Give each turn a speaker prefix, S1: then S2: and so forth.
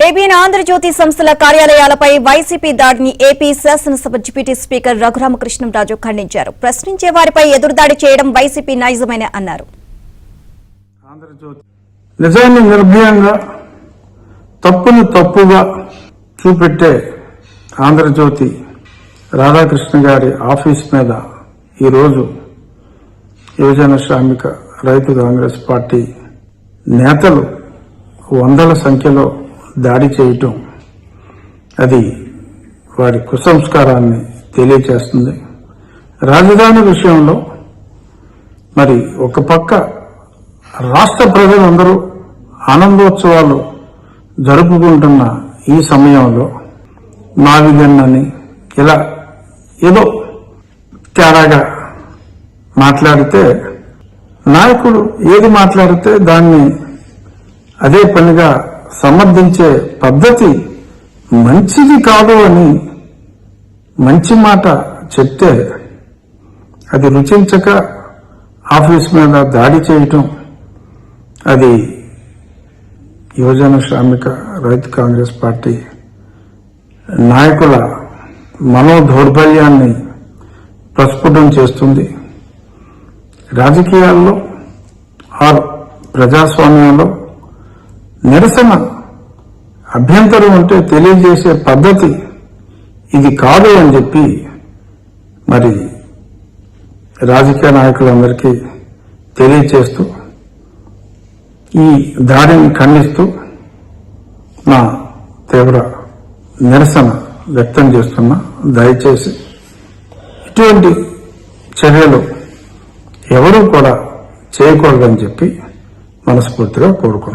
S1: ABN Andhra Jyothi సంస్థల కార్యాలయాలపై YCP దాడిని AP శాసనసభ డిప్యూటీ స్పీకర్ రఘురామకృష్ణంరాజు ఖండించారు. ప్రశ్నించే వారిపై ఎదురుదాడి చేయడం వైసీపీ నైజమని అన్నారు.
S2: నిజాన్ని నిర్భయంగా తప్పును తప్పుగా చూపెట్టే ఆంధ్రజ్యోతి రాధాకృష్ణ గారి ఆఫీస్ మీద ఈరోజు యువజన శ్రామిక రైతు కాంగ్రెస్ పార్టీ నేతలు వందల సంఖ్యలో దాడి చేయటం అది వారి కుసంస్కారాన్ని తెలియచేస్తుంది. రాజధాని విషయంలో మరి ఒక పక్క రాష్ట్ర ప్రజలందరూ ఆనందోత్సవాలు జరుపుకుంటున్న ఈ సమయంలో నావిగన్నని ఇలా ఏదో తేడాగా మాట్లాడితే నాయకుడు ఏది మాట్లాడితే దాన్ని అదే పనిగా సమర్థించే పద్ధతి మంచిది కాదు అని మంచి మాట చెప్తే అది రుచించక ఆఫీస్ మీద దాడి చేయటం అది యువజన శ్రామిక రైతు కాంగ్రెస్ పార్టీ నాయకుల మనోదౌర్బల్యాన్ని ప్రస్ఫుటం చేస్తుంది. రాజకీయాల్లో ప్రజాస్వామ్యంలో నిరసన అభ్యంతరం ఉంటే తెలియజేసే పద్ధతి ఇది కాదు అని చెప్పి మరి రాజకీయ నాయకులందరికీ తెలియచేస్తూ ఈ దాడిని ఖండిస్తూ నా తీవ్ర నిరసన వ్యక్తం చేస్తున్నా. దయచేసి ఇటువంటి చర్యలు ఎవరూ కూడా చేయకూడదని చెప్పి మనస్ఫూర్తిగా కోరుకుంటున్నాను.